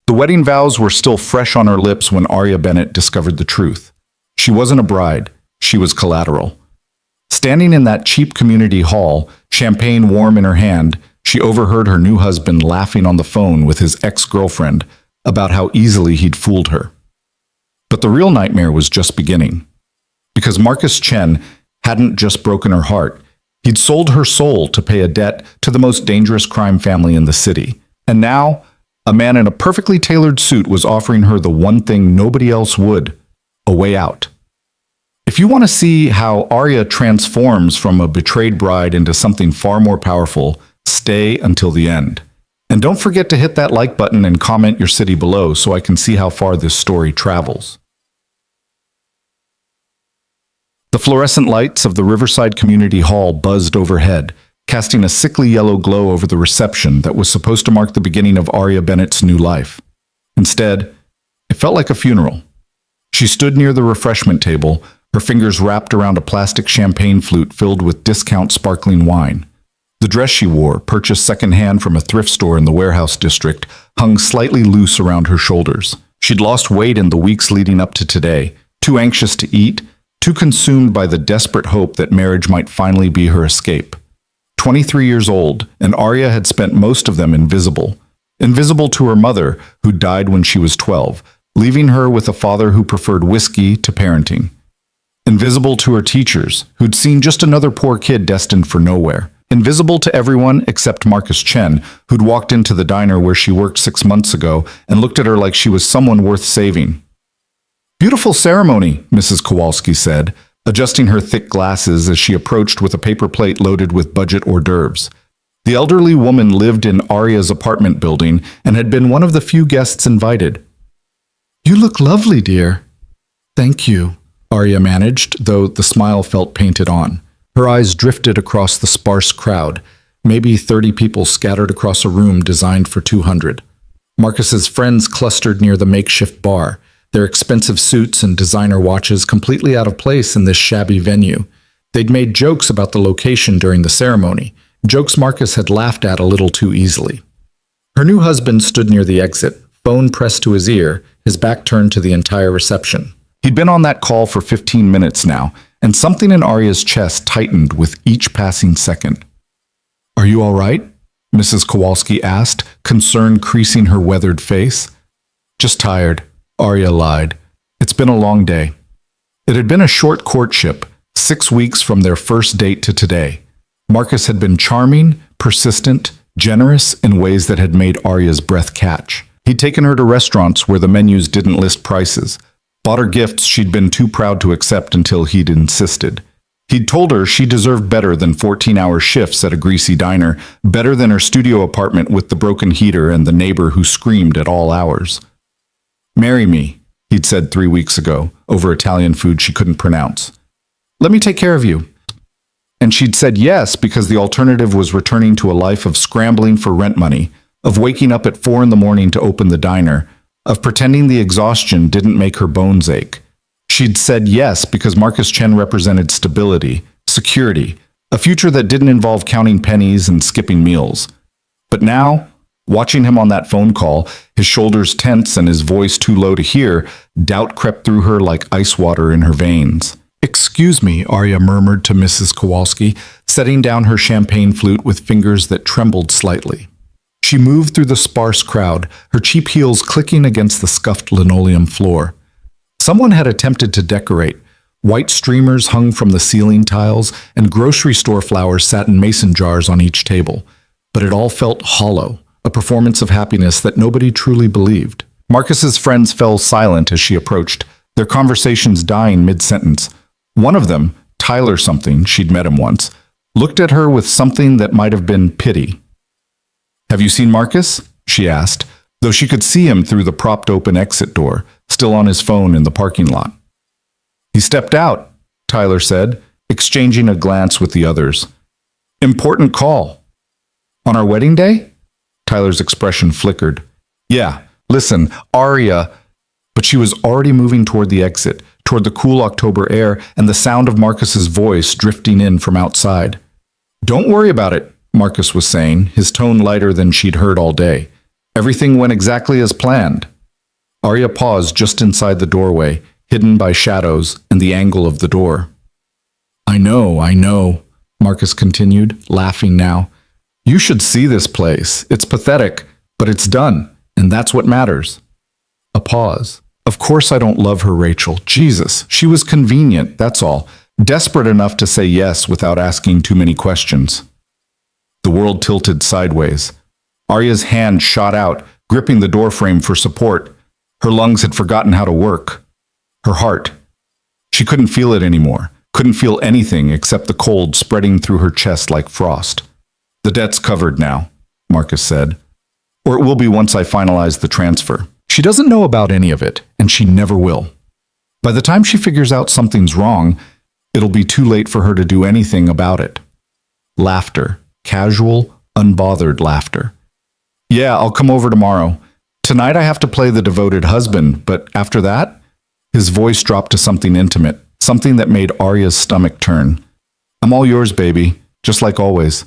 The wedding vows were still fresh on her lips when Arya Bennett discovered the truth. She wasn't a bride, she was collateral. Standing in that cheap community hall, champagne warm in her hand, she overheard her new husband laughing on the phone with his ex-girlfriend about how easily he'd fooled her. But the real nightmare was just beginning. Because Marcus Chen hadn't just broken her heart, he'd sold her soul to pay a debt to the most dangerous crime family in the city. And now, a man in a perfectly tailored suit was offering her the one thing nobody else would, a way out. If you want to see how Arya transforms from a betrayed bride into something far more powerful, stay until the end. And don't forget to hit that like button and comment your city below so I can see how far this story travels. The fluorescent lights of the Riverside Community Hall buzzed overhead, casting a sickly yellow glow over the reception that was supposed to mark the beginning of Arya Bennett's new life. Instead, it felt like a funeral. She stood near the refreshment table, her fingers wrapped around a plastic champagne flute filled with discount sparkling wine. The dress she wore, purchased secondhand from a thrift store in the warehouse district, hung slightly loose around her shoulders. She'd lost weight in the weeks leading up to today, too anxious to eat, too consumed by the desperate hope that marriage might finally be her escape. 23 years old, and Arya had spent most of them invisible. Invisible to her mother, who died when she was 12, leaving her with a father who preferred whiskey to parenting. Invisible to her teachers, who'd seen just another poor kid destined for nowhere. Invisible to everyone except Marcus Chen, who'd walked into the diner where she worked 6 months ago and looked at her like she was someone worth saving. "Beautiful ceremony," Mrs. Kowalski said, adjusting her thick glasses as she approached with a paper plate loaded with budget hors d'oeuvres. The elderly woman lived in Arya's apartment building and had been one of the few guests invited. "You look lovely, dear." "Thank you," Arya managed, though the smile felt painted on. Her eyes drifted across the sparse crowd, maybe 30 people scattered across a room designed for 200. Marcus's friends clustered near the makeshift bar, their expensive suits and designer watches completely out of place in this shabby venue. They'd made jokes about the location during the ceremony, jokes Marcus had laughed at a little too easily. Her new husband stood near the exit, phone pressed to his ear, his back turned to the entire reception. He'd been on that call for 15 minutes now, and something in Arya's chest tightened with each passing second. "Are you all right?" Mrs. Kowalski asked, concern creasing her weathered face. "Just tired," Arya lied. "It's been a long day." It had been a short courtship, 6 weeks from their first date to today. Marcus had been charming, persistent, generous in ways that had made Arya's breath catch. He'd taken her to restaurants where the menus didn't list prices, bought her gifts she'd been too proud to accept until he'd insisted. He'd told her she deserved better than 14-hour shifts at a greasy diner, better than her studio apartment with the broken heater and the neighbor who screamed at all hours. "Marry me," he'd said 3 weeks ago, over Italian food she couldn't pronounce. "Let me take care of you." And she'd said yes because the alternative was returning to a life of scrambling for rent money, of waking up at 4 in the morning to open the diner, of pretending the exhaustion didn't make her bones ache. She'd said yes because Marcus Chen represented stability, security, a future that didn't involve counting pennies and skipping meals. But now, watching him on that phone call, his shoulders tense and his voice too low to hear, doubt crept through her like ice water in her veins. "Excuse me," Arya murmured to Mrs. Kowalski, setting down her champagne flute with fingers that trembled slightly. She moved through the sparse crowd, her cheap heels clicking against the scuffed linoleum floor. Someone had attempted to decorate. White streamers hung from the ceiling tiles, and grocery store flowers sat in mason jars on each table. But it all felt hollow, a performance of happiness that nobody truly believed. Marcus's friends fell silent as she approached, their conversations dying mid-sentence. One of them, Tyler something, she'd met him once, looked at her with something that might have been pity. "Have you seen Marcus?" she asked, though she could see him through the propped-open exit door, still on his phone in the parking lot. "He stepped out," Tyler said, exchanging a glance with the others. "Important call." "On our wedding day?" Tyler's expression flickered. "Yeah, listen, Arya..." But she was already moving toward the exit, toward the cool October air and the sound of Marcus's voice drifting in from outside. "Don't worry about it," Marcus was saying, his tone lighter than she'd heard all day. Everything went exactly as planned. Arya paused just inside the doorway, hidden by shadows and the angle of the door. I know, Marcus continued, laughing now. You should see this place. It's pathetic, but it's done, and that's what matters. A pause. Of course I don't love her, Rachel. Jesus, she was convenient, that's all. Desperate enough to say yes without asking too many questions. The world tilted sideways. Arya's hand shot out, gripping the doorframe for support. Her lungs had forgotten how to work. Her heart. She couldn't feel it anymore. Couldn't feel anything except the cold spreading through her chest like frost. The debt's covered now, Marcus said. Or it will be once I finalize the transfer. She doesn't know about any of it, and she never will. By the time she figures out something's wrong, it'll be too late for her to do anything about it. Laughter. Casual, unbothered laughter. Yeah, I'll come over tomorrow. Tonight I have to play the devoted husband, but after that, his voice dropped to something intimate, something that made Arya's stomach turn. I'm all yours, baby, just like always.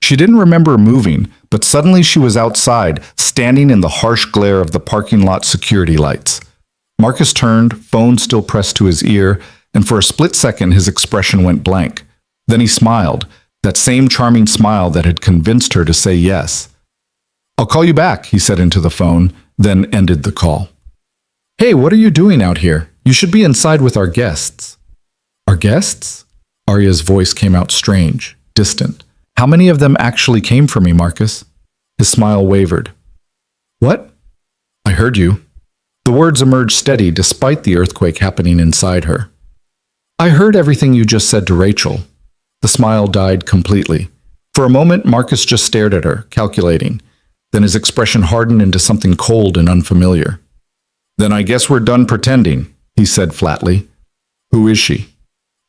She didn't remember moving, but suddenly she was outside, standing in the harsh glare of the parking lot security lights. Marcus turned, phone still pressed to his ear, and for a split second his expression went blank. Then he smiled, that same charming smile that had convinced her to say yes. I'll call you back, he said into the phone, then ended the call. Hey, what are you doing out here? You should be inside with our guests. Our guests? Arya's voice came out strange, distant. How many of them actually came for me, Marcus? His smile wavered. What? I heard you. The words emerged steady despite the earthquake happening inside her. I heard everything you just said to Rachel. The smile died completely. For a moment, Marcus just stared at her, calculating. Then his expression hardened into something cold and unfamiliar. Then I guess we're done pretending, he said flatly. Who is she?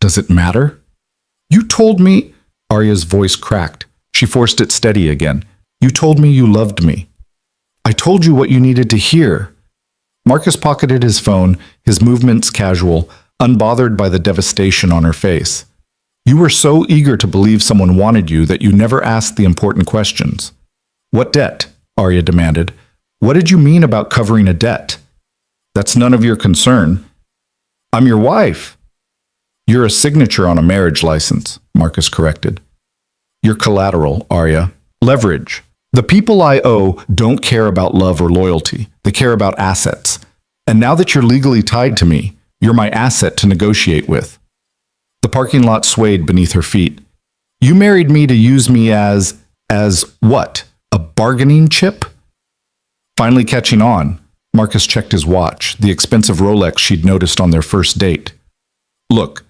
Does it matter? You told me... Arya's voice cracked. She forced it steady again. You told me you loved me. I told you what you needed to hear. Marcus pocketed his phone, his movements casual, unbothered by the devastation on her face. You were so eager to believe someone wanted you that you never asked the important questions. What debt? Arya demanded. What did you mean about covering a debt? That's none of your concern. I'm your wife. You're a signature on a marriage license, Marcus corrected. You're collateral, Arya. Leverage. The people I owe don't care about love or loyalty. They care about assets. And now that you're legally tied to me, you're my asset to negotiate with. The parking lot swayed beneath her feet. You married me to use me as what? A bargaining chip? Finally catching on, Marcus checked his watch, the expensive Rolex she'd noticed on their first date. Look,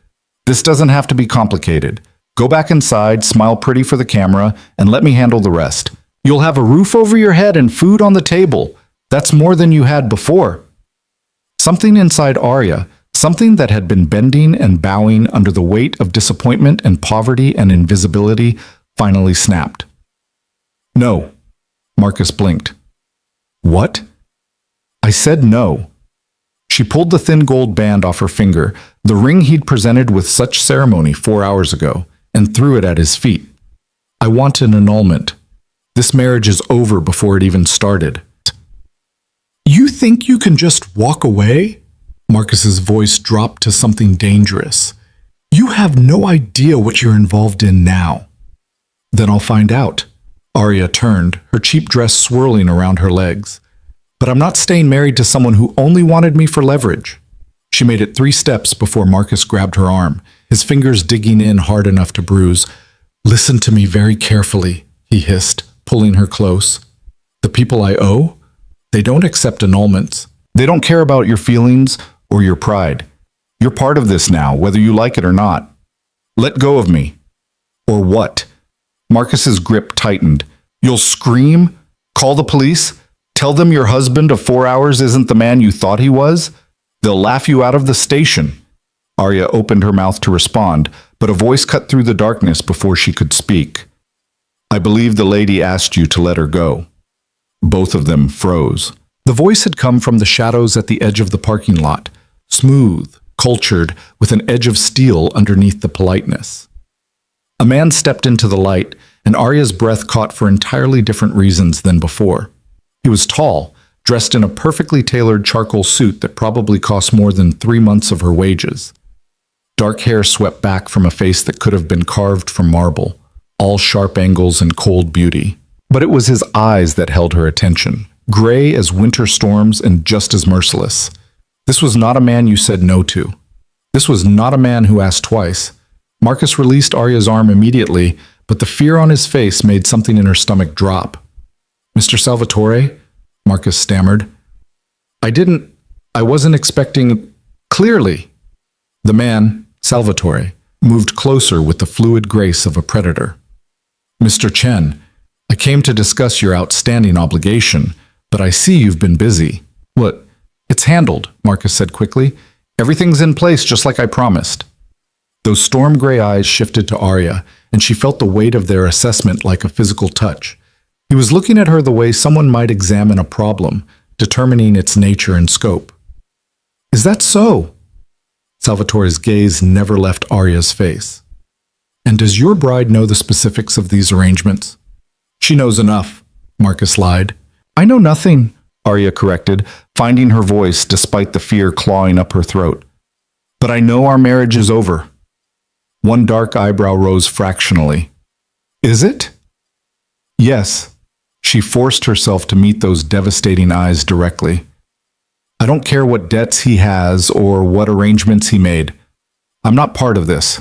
this doesn't have to be complicated. Go back inside, smile pretty for the camera, and let me handle the rest. You'll have a roof over your head and food on the table. That's more than you had before. Something inside Arya, something that had been bending and bowing under the weight of disappointment and poverty and invisibility, finally snapped. No. Marcus blinked. What? I said no. She pulled the thin gold band off her finger, the ring he'd presented with such ceremony 4 hours ago, and threw it at his feet. I want an annulment. This marriage is over before it even started. You think you can just walk away? Marcus's voice dropped to something dangerous. You have no idea what you're involved in now. Then I'll find out. Arya turned, her cheap dress swirling around her legs. But I'm not staying married to someone who only wanted me for leverage. She made it 3 steps before Marcus grabbed her arm, his fingers digging in hard enough to bruise. Listen to me very carefully, he hissed, pulling her close. The people I owe? They don't accept annulments. They don't care about your feelings or your pride. You're part of this now, whether you like it or not. Let go of me. Or what? Marcus's grip tightened. You'll scream? Call the police? Tell them your husband of 4 hours isn't the man you thought he was? They'll laugh you out of the station. Arya opened her mouth to respond, but a voice cut through the darkness before she could speak. I believe the lady asked you to let her go. Both of them froze. The voice had come from the shadows at the edge of the parking lot, smooth, cultured, with an edge of steel underneath the politeness. A man stepped into the light, and Arya's breath caught for entirely different reasons than before. He was tall, dressed in a perfectly tailored charcoal suit that probably cost more than 3 months of her wages. Dark hair swept back from a face that could have been carved from marble, all sharp angles and cold beauty. But it was his eyes that held her attention, gray as winter storms and just as merciless. This was not a man you said no to. This was not a man who asked twice. Marcus released Arya's arm immediately, but the fear on his face made something in her stomach drop. "Mr. Salvatore?" Marcus stammered. I wasn't expecting... Clearly." The man, Salvatore, moved closer with the fluid grace of a predator. "Mr. Chen, I came to discuss your outstanding obligation, but I see you've been busy." "What?" "It's handled," Marcus said quickly. "Everything's in place just like I promised." Those storm gray eyes shifted to Arya, and she felt the weight of their assessment like a physical touch. He was looking at her the way someone might examine a problem, determining its nature and scope. "Is that so?" Salvatore's gaze never left Arya's face. "And does your bride know the specifics of these arrangements?" "She knows enough," Marcus lied. "I know nothing," Arya corrected, finding her voice despite the fear clawing up her throat. "But I know our marriage is over." One dark eyebrow rose fractionally. "Is it?" "Yes." She forced herself to meet those devastating eyes directly. "I don't care what debts he has or what arrangements he made. I'm not part of this."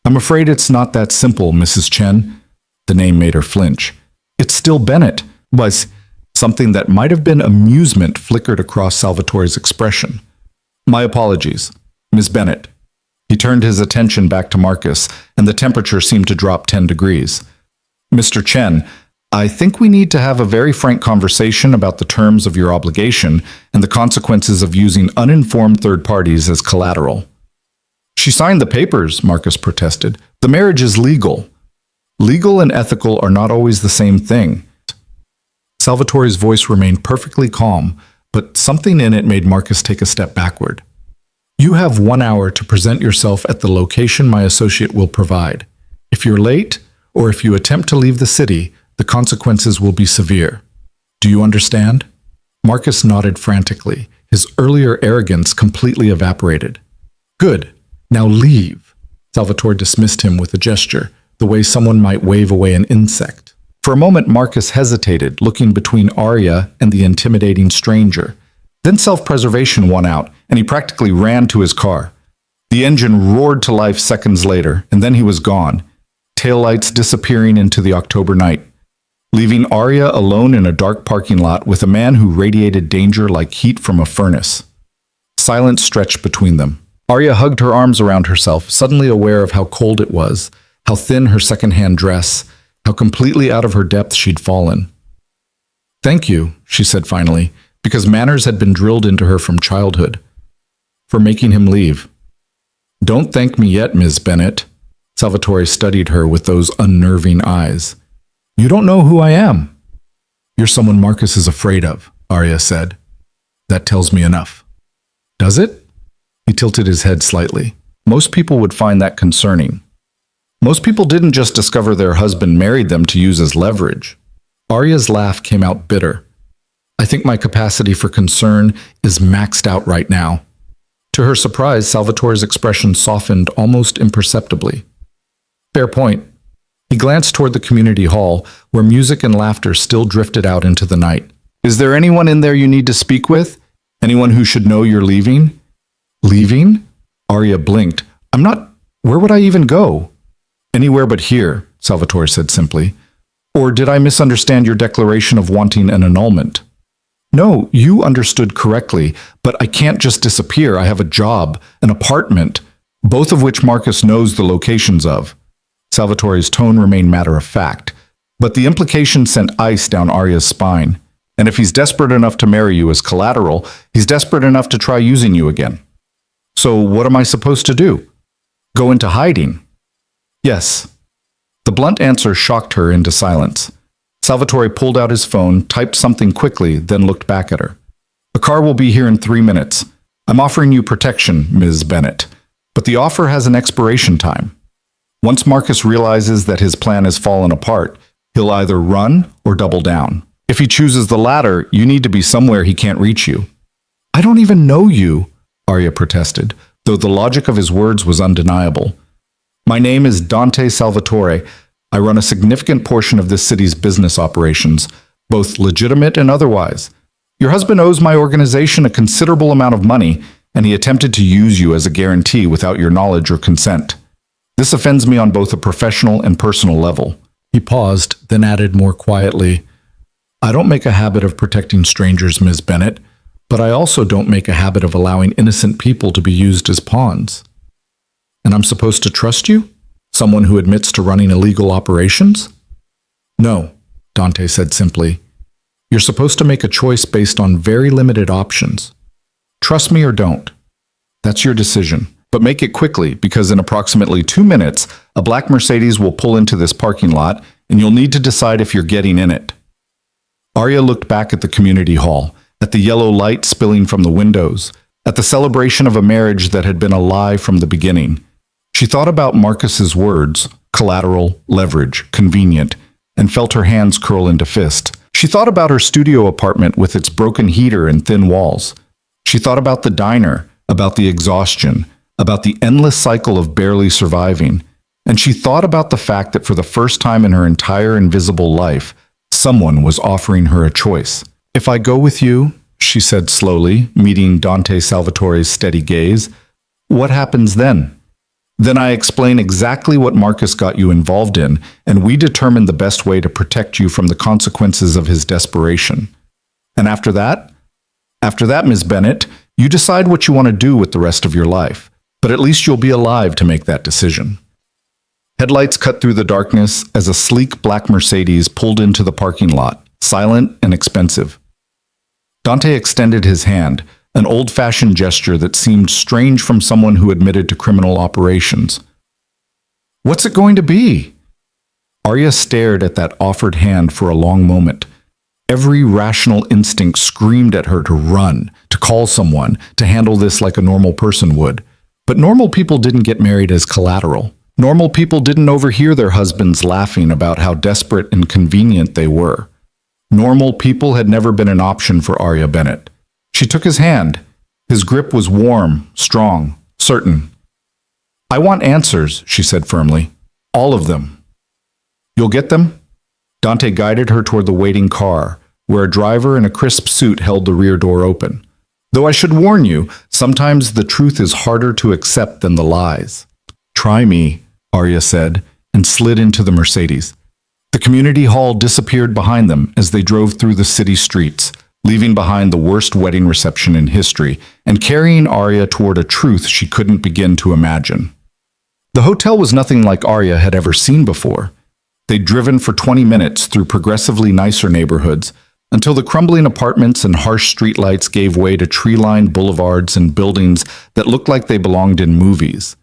"I'm afraid it's not that simple, Mrs. Chen." The name made her flinch. "It's still Bennett." Was something that might have been amusement flickered across Salvatore's expression. "My apologies, Miss Bennett." He turned his attention back to Marcus, and the temperature seemed to drop 10 degrees. "Mr. Chen, I think we need to have a very frank conversation about the terms of your obligation and the consequences of using uninformed third parties as collateral." "She signed the papers," Marcus protested. "The marriage is legal." "Legal and ethical are not always the same thing." Salvatore's voice remained perfectly calm, but something in it made Marcus take a step backward. "You have 1 hour to present yourself at the location my associate will provide. If you're late, or if you attempt to leave the city, the consequences will be severe. Do you understand?" Marcus nodded frantically, his earlier arrogance completely evaporated. "Good. Now leave." Salvatore dismissed him with a gesture, the way someone might wave away an insect. For a moment, Marcus hesitated, looking between Arya and the intimidating stranger. Then self-preservation won out, and he practically ran to his car. The engine roared to life seconds later, and then he was gone, taillights disappearing into the October night, leaving Arya alone in a dark parking lot with a man who radiated danger like heat from a furnace. Silence stretched between them. Arya hugged her arms around herself, suddenly aware of how cold it was, how thin her second-hand dress, how completely out of her depth she'd fallen. "Thank you," she said finally, because manners had been drilled into her from childhood. "For making him leave." "Don't thank me yet, Ms. Bennett." Salvatore studied her with those unnerving eyes. "You don't know who I am." "You're someone Marcus is afraid of," Arya said. "That tells me enough." "Does it?" He tilted his head slightly. "Most people would find that concerning. Most people didn't just discover their husband married them to use as leverage." Arya's laugh came out bitter. "I think my capacity for concern is maxed out right now." To her surprise, Salvatore's expression softened almost imperceptibly. "Fair point." He glanced toward the community hall, where music and laughter still drifted out into the night. "Is there anyone in there you need to speak with? Anyone who should know you're leaving?" "Leaving?" Arya blinked. "I'm not... Where would I even go?" "Anywhere but here," Salvatore said simply. "Or did I misunderstand your declaration of wanting an annulment?" "No, you understood correctly, but I can't just disappear. I have a job, an apartment, both of which Marcus knows the locations of." Salvatore's tone remained matter-of-fact, but the implication sent ice down Arya's spine. And if he's desperate enough to marry you as collateral, he's desperate enough to try using you again. "So what am I supposed to do? Go into hiding?" "Yes." The blunt answer shocked her into silence. Salvatore pulled out his phone, typed something quickly, then looked back at her. "A car will be here in 3 minutes. I'm offering you protection, Ms. Bennett, but the offer has an expiration time. Once Marcus realizes that his plan has fallen apart, he'll either run or double down. If he chooses the latter, you need to be somewhere he can't reach you. I don't even know you, Arya protested, though the logic of his words was undeniable. My name is Dante Salvatore. I run a significant portion of this city's business operations, both legitimate and otherwise. Your husband owes my organization a considerable amount of money, and he attempted to use you as a guarantee without your knowledge or consent. This offends me on both a professional and personal level. He paused, then added more quietly, I don't make a habit of protecting strangers, Ms. Bennett, but I also don't make a habit of allowing innocent people to be used as pawns. And I'm supposed to trust you? Someone who admits to running illegal operations? No, Dante said simply. You're supposed to make a choice based on very limited options. Trust me or don't. That's your decision. But make it quickly, because in approximately 2 minutes, a black Mercedes will pull into this parking lot, and you'll need to decide if you're getting in it. Arya looked back at the community hall, at the yellow light spilling from the windows, at the celebration of a marriage that had been a lie from the beginning. She thought about Marcus's words, collateral, leverage, convenient, and felt her hands curl into fist. She thought about her studio apartment with its broken heater and thin walls. She thought about the diner, about the exhaustion, about the endless cycle of barely surviving. And she thought about the fact that for the first time in her entire invisible life, someone was offering her a choice. If I go with you, she said slowly, meeting Dante Salvatore's steady gaze, what happens then? Then I explain exactly what Marcus got you involved in, and we determine the best way to protect you from the consequences of his desperation. And after that, Ms. Bennett, you decide what you want to do with the rest of your life, but at least you'll be alive to make that decision. Headlights cut through the darkness as a sleek black Mercedes pulled into the parking lot, silent and expensive. Dante extended his hand, an old-fashioned gesture that seemed strange from someone who admitted to criminal operations. What's it going to be? Arya stared at that offered hand for a long moment. Every rational instinct screamed at her to run, to call someone, to handle this like a normal person would. But normal people didn't get married as collateral. Normal people didn't overhear their husbands laughing about how desperate and convenient they were. Normal people had never been an option for Arya Bennett. She took his hand. His grip was warm, strong, certain. I want answers, she said firmly. All of them. You'll get them? Dante guided her toward the waiting car, where a driver in a crisp suit held the rear door open. Though I should warn you, sometimes the truth is harder to accept than the lies. Try me, Arya said, and slid into the Mercedes. The community hall disappeared behind them as they drove through the city streets, leaving behind the worst wedding reception in history and carrying Arya toward a truth she couldn't begin to imagine. The hotel was nothing like Arya had ever seen before. They'd driven for 20 minutes through progressively nicer neighborhoods until the crumbling apartments and harsh streetlights gave way to tree-lined boulevards and buildings that looked like they belonged in movies.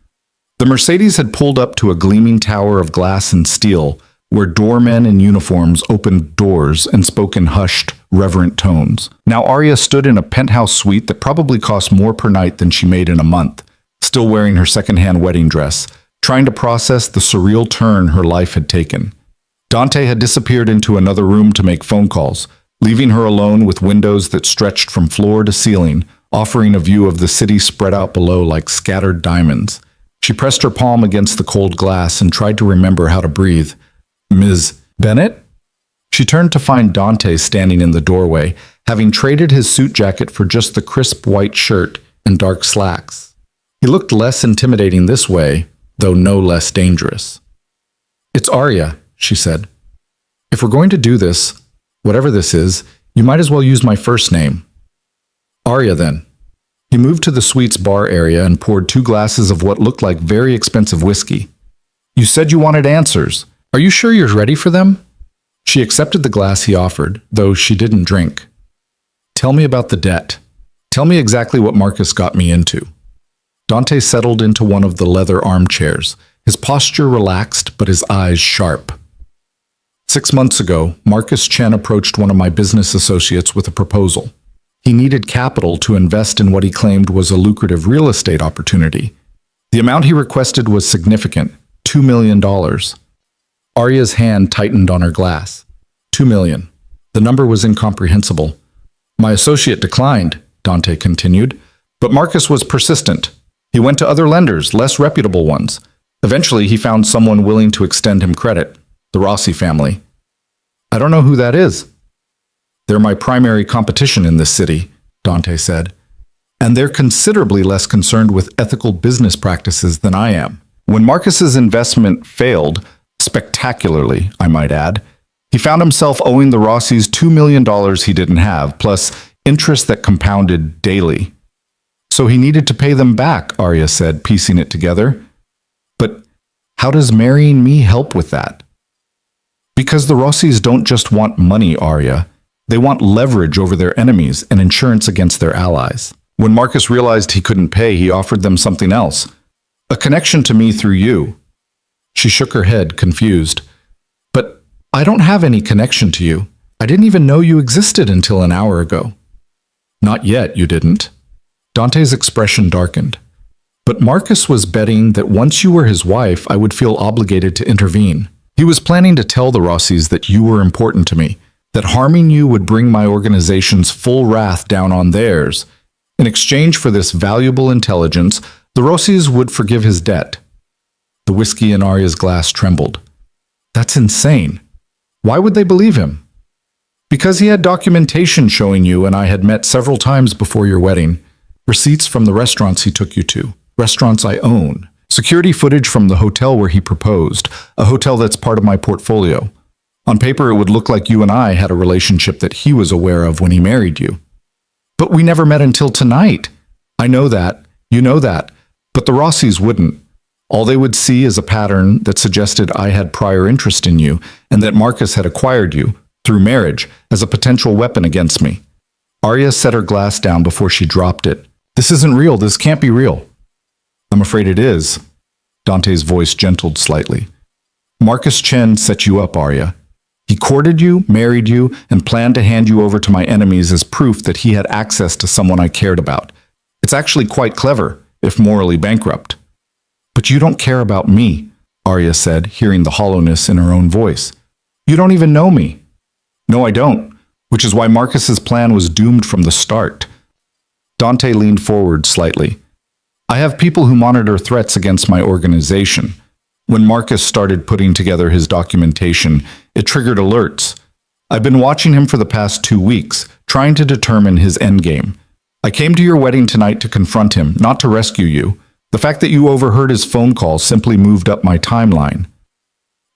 The Mercedes had pulled up to a gleaming tower of glass and steel, where doormen in uniforms opened doors and spoke in hushed, reverent tones. Now Arya stood in a penthouse suite that probably cost more per night than she made in a month, still wearing her second-hand wedding dress, trying to process the surreal turn her life had taken. Dante had disappeared into another room to make phone calls, leaving her alone with windows that stretched from floor to ceiling, offering a view of the city spread out below like scattered diamonds. She pressed her palm against the cold glass and tried to remember how to breathe. Ms. Bennett? She turned to find Dante standing in the doorway, having traded his suit jacket for just the crisp white shirt and dark slacks. He looked less intimidating this way, though no less dangerous. It's Arya, she said. If we're going to do this, whatever this is, you might as well use my first name. Arya, then. He moved to the suite's bar area and poured 2 glasses of what looked like very expensive whiskey. You said you wanted answers. Are you sure you're ready for them? She accepted the glass he offered, though she didn't drink. Tell me about the debt. Tell me exactly what Marcus got me into. Dante settled into one of the leather armchairs, his posture relaxed but his eyes sharp. 6 months ago, Marcus Chen approached one of my business associates with a proposal. He needed capital to invest in what he claimed was a lucrative real estate opportunity. The amount he requested was significant, $2 million. Arya's hand tightened on her glass. $2 million. The number was incomprehensible. My associate declined, Dante continued, but Marcus was persistent. He went to other lenders, less reputable ones. Eventually, he found someone willing to extend him credit, the Rossi family. I don't know who that is. They're my primary competition in this city, Dante said. And they're considerably less concerned with ethical business practices than I am. When Marcus's investment failed, spectacularly, I might add, he found himself owing the Rossis $2 million he didn't have, plus interest that compounded daily. So he needed to pay them back, Arya said, piecing it together. But how does marrying me help with that? Because the Rossis don't just want money, Arya. They want leverage over their enemies and insurance against their allies. When Marcus realized he couldn't pay, he offered them something else. A connection to me through you. She shook her head, confused. But I don't have any connection to you. I didn't even know you existed until an hour ago. Not yet, you didn't. Dante's expression darkened. But Marcus was betting that once you were his wife, I would feel obligated to intervene. He was planning to tell the Rossis that you were important to me, that harming you would bring my organization's full wrath down on theirs. In exchange for this valuable intelligence, the Rossis would forgive his debt. The whiskey in Arya's glass trembled. That's insane. Why would they believe him? Because he had documentation showing you and I had met several times before your wedding. Receipts from the restaurants he took you to. Restaurants I own. Security footage from the hotel where he proposed. A hotel that's part of my portfolio. On paper, it would look like you and I had a relationship that he was aware of when he married you. But we never met until tonight. I know that. You know that. But the Rossis wouldn't. All they would see is a pattern that suggested I had prior interest in you and that Marcus had acquired you, through marriage, as a potential weapon against me. Arya set her glass down before she dropped it. This isn't real. This can't be real. I'm afraid it is. Dante's voice gentled slightly. Marcus Chen set you up, Arya. He courted you, married you, and planned to hand you over to my enemies as proof that he had access to someone I cared about. It's actually quite clever, if morally bankrupt. But you don't care about me, Arya said, hearing the hollowness in her own voice. You don't even know me. No, I don't, which is why Marcus's plan was doomed from the start. Dante leaned forward slightly. I have people who monitor threats against my organization. When Marcus started putting together his documentation, it triggered alerts. I've been watching him for the past 2 weeks, trying to determine his endgame. I came to your wedding tonight to confront him, not to rescue you. The fact that you overheard his phone call simply moved up my timeline.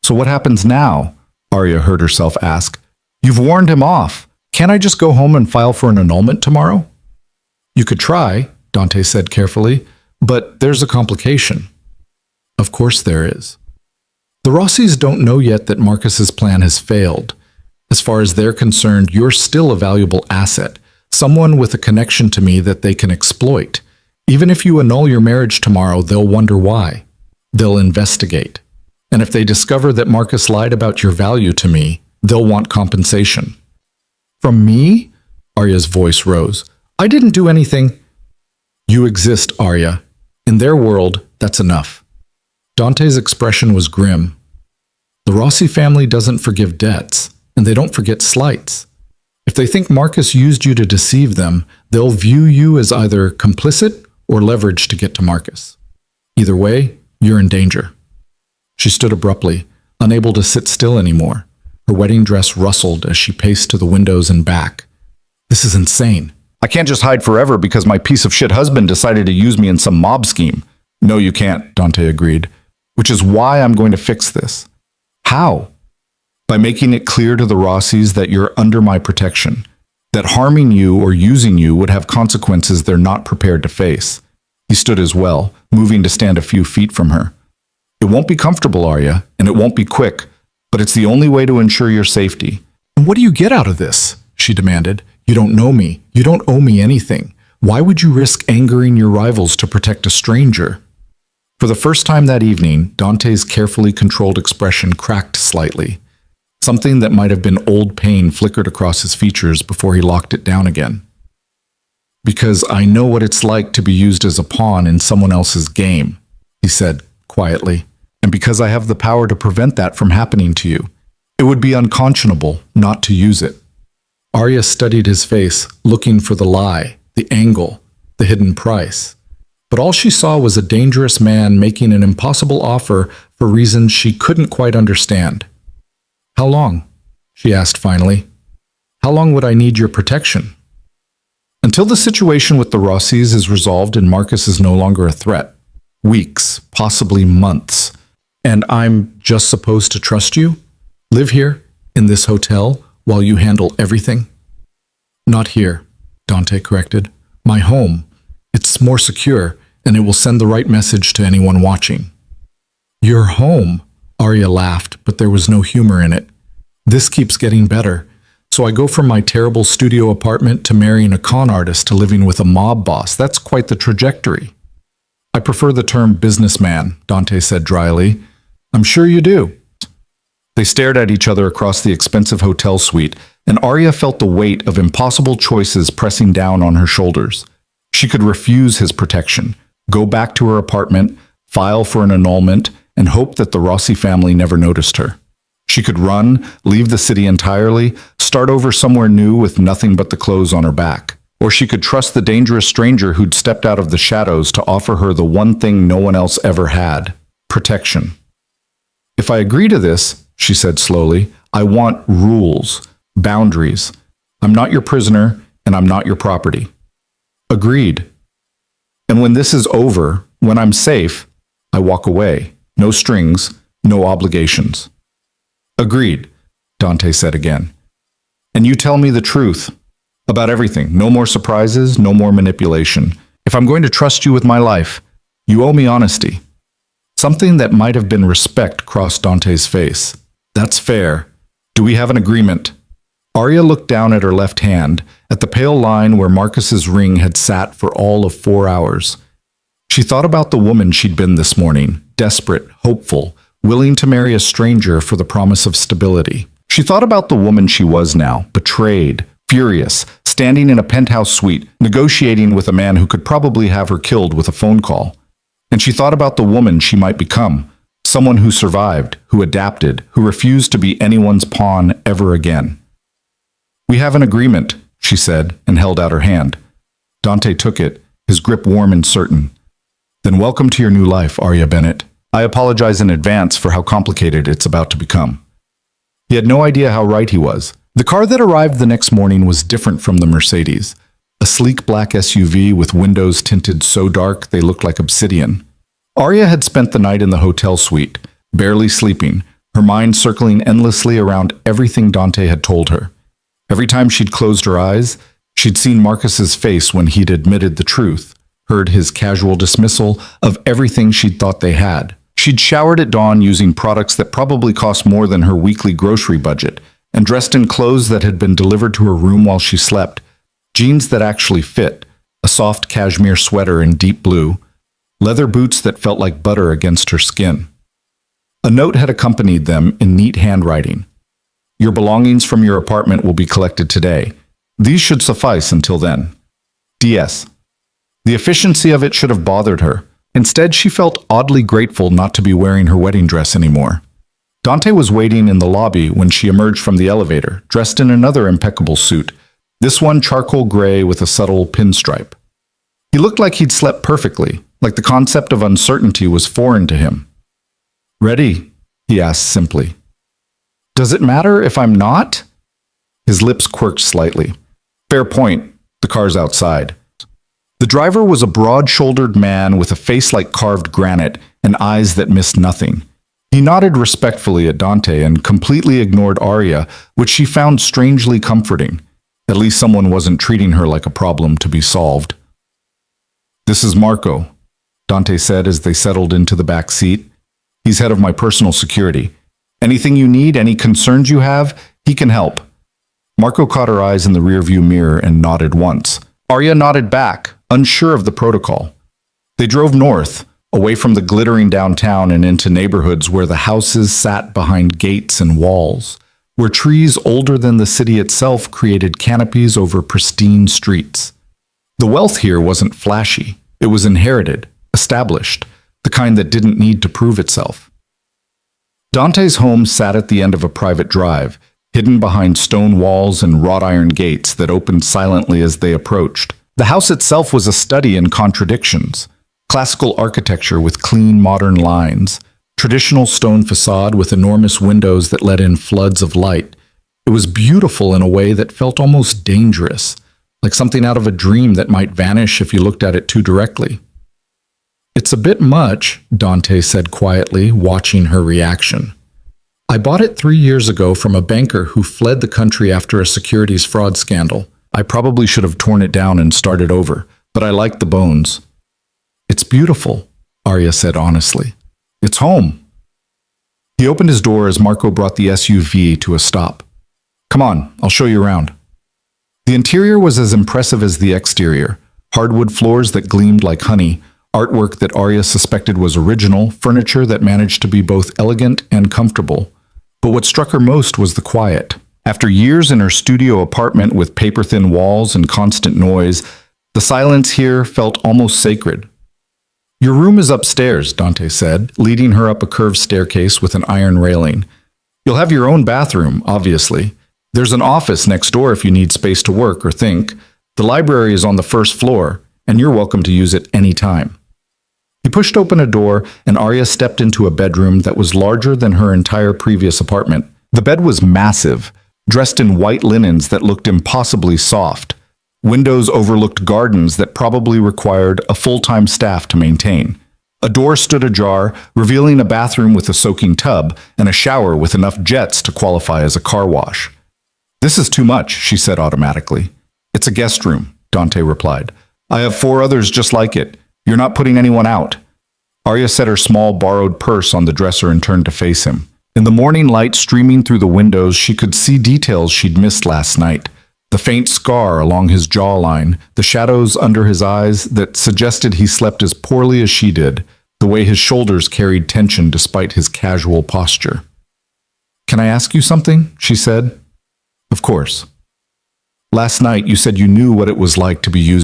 So what happens now? Arya heard herself ask. You've warned him off. Can't I just go home and file for an annulment tomorrow? You could try, Dante said carefully, but there's a complication. Of course there is. The Rossis don't know yet that Marcus's plan has failed. As far as they're concerned, you're still a valuable asset, someone with a connection to me that they can exploit. Even if you annul your marriage tomorrow, they'll wonder why. They'll investigate. And if they discover that Marcus lied about your value to me, they'll want compensation. From me? Arya's voice rose. I didn't do anything. You exist, Arya. In their world, that's enough. Dante's expression was grim. The Rossi family doesn't forgive debts, and they don't forget slights. If they think Marcus used you to deceive them, they'll view you as either complicit or leverage to get to Marcus. Either way, you're in danger. She stood abruptly, unable to sit still anymore. Her wedding dress rustled as she paced to the windows and back. This is insane. I can't just hide forever because my piece of shit husband decided to use me in some mob scheme. No, you can't, Dante agreed. Which is why I'm going to fix this. How? By making it clear to the Rossis that you're under my protection, that harming you or using you would have consequences they're not prepared to face. He stood as well, moving to stand a few feet from her. It won't be comfortable, Arya, and it won't be quick, but it's the only way to ensure your safety. And what do you get out of this? She demanded. You don't know me. You don't owe me anything. Why would you risk angering your rivals to protect a stranger? For the first time that evening, Dante's carefully controlled expression cracked slightly. Something that might have been old pain flickered across his features before he locked it down again. Because I know what it's like to be used as a pawn in someone else's game, he said quietly, and because I have the power to prevent that from happening to you. It would be unconscionable not to use it. Arya studied his face, looking for the lie, the angle, the hidden price. But all she saw was a dangerous man making an impossible offer for reasons she couldn't quite understand. "How long?" she asked finally. "How long would I need your protection?" "Until the situation with the Rossis is resolved and Marcus is no longer a threat. Weeks, possibly months. And I'm just supposed to trust you? Live here, in this hotel, while you handle everything?" "Not here," Dante corrected. "My home. It's more secure, and it will send the right message to anyone watching." "Your home?" Arya laughed, but there was no humor in it. "This keeps getting better. So I go from my terrible studio apartment to marrying a con artist to living with a mob boss. That's quite the trajectory." "I prefer the term businessman," Dante said dryly. "I'm sure you do." They stared at each other across the expensive hotel suite, and Arya felt the weight of impossible choices pressing down on her shoulders. She could refuse his protection, go back to her apartment, file for an annulment, and hope that the Rossi family never noticed her. She could run, leave the city entirely, start over somewhere new with nothing but the clothes on her back. Or she could trust the dangerous stranger who'd stepped out of the shadows to offer her the one thing no one else ever had: protection. "If I agree to this," she said slowly, "I want rules, boundaries. I'm not your prisoner, and I'm not your property." "Agreed. And when this is over, when I'm safe, I walk away. No strings, no obligations." "Agreed," Dante said again. "And you tell me the truth about everything. No more surprises, no more manipulation. If I'm going to trust you with my life, you owe me honesty." Something that might have been respect crossed Dante's face. "That's fair. Do we have an agreement?" Arya looked down at her left hand, at the pale line where Marcus's ring had sat for all of 4 hours. She thought about the woman she'd been this morning, desperate, hopeful, willing to marry a stranger for the promise of stability. She thought about the woman she was now, betrayed, furious, standing in a penthouse suite, negotiating with a man who could probably have her killed with a phone call. And she thought about the woman she might become, someone who survived, who adapted, who refused to be anyone's pawn ever again. "We have an agreement," she said, and held out her hand. Dante took it, his grip warm and certain. "Then welcome to your new life, Arya Bennett. I apologize in advance for how complicated it's about to become." He had no idea how right he was. The car that arrived the next morning was different from the Mercedes. A sleek black SUV with windows tinted so dark they looked like obsidian. Arya had spent the night in the hotel suite, barely sleeping, her mind circling endlessly around everything Dante had told her. Every time she'd closed her eyes, she'd seen Marcus's face when he'd admitted the truth, heard his casual dismissal of everything she'd thought they had. She'd showered at dawn using products that probably cost more than her weekly grocery budget, and dressed in clothes that had been delivered to her room while she slept, jeans that actually fit, a soft cashmere sweater in deep blue, leather boots that felt like butter against her skin. A note had accompanied them in neat handwriting. "Your belongings from your apartment will be collected today. These should suffice until then. DS." The efficiency of it should have bothered her. Instead, she felt oddly grateful not to be wearing her wedding dress anymore. Dante was waiting in the lobby when she emerged from the elevator, dressed in another impeccable suit, this one charcoal gray with a subtle pinstripe. He looked like he'd slept perfectly, like the concept of uncertainty was foreign to him. "Ready?" he asked simply. "Does it matter if I'm not?" His lips quirked slightly. "Fair point. The car's outside." The driver was a broad-shouldered man with a face like carved granite and eyes that missed nothing. He nodded respectfully at Dante and completely ignored Arya, which she found strangely comforting. At least someone wasn't treating her like a problem to be solved. "This is Marco," Dante said as they settled into the back seat. "He's head of my personal security. Anything you need, any concerns you have, he can help." Marco caught her eyes in the rearview mirror and nodded once. Arya nodded back, unsure of the protocol. They drove north, away from the glittering downtown and into neighborhoods where the houses sat behind gates and walls, where trees older than the city itself created canopies over pristine streets. The wealth here wasn't flashy. It was inherited, established, the kind that didn't need to prove itself. Dante's home sat at the end of a private drive, hidden behind stone walls and wrought iron gates that opened silently as they approached. The house itself was a study in contradictions. Classical architecture with clean modern lines, traditional stone facade with enormous windows that let in floods of light. It was beautiful in a way that felt almost dangerous, like something out of a dream that might vanish if you looked at it too directly. "It's a bit much," Dante said quietly, watching her reaction. "I bought it 3 years ago from a banker who fled the country after a securities fraud scandal. I probably should have torn it down and started over, but I like the bones." "It's beautiful," Arya said honestly. "It's home." He opened his door as Marco brought the SUV to a stop. "Come on, I'll show you around." The interior was as impressive as the exterior. Hardwood floors that gleamed like honey, artwork that Arya suspected was original, furniture that managed to be both elegant and comfortable. But what struck her most was the quiet. After years in her studio apartment with paper-thin walls and constant noise, the silence here felt almost sacred. "Your room is upstairs," Dante said, leading her up a curved staircase with an iron railing. "You'll have your own bathroom, obviously. There's an office next door if you need space to work or think. The library is on the first floor, and you're welcome to use it any time." He pushed open a door, and Arya stepped into a bedroom that was larger than her entire previous apartment. The bed was massive, dressed in white linens that looked impossibly soft. Windows overlooked gardens that probably required a full-time staff to maintain. A door stood ajar, revealing a bathroom with a soaking tub and a shower with enough jets to qualify as a car wash. "This is too much," she said automatically. "It's a guest room," Dante replied. "I have 4 others just like it. You're not putting anyone out." Arya set her small borrowed purse on the dresser and turned to face him. In the morning light streaming through the windows, she could see details she'd missed last night. The faint scar along his jawline, the shadows under his eyes that suggested he slept as poorly as she did, the way his shoulders carried tension despite his casual posture. "Can I ask you something?" she said. "Of course." "Last night you said you knew what it was like to be used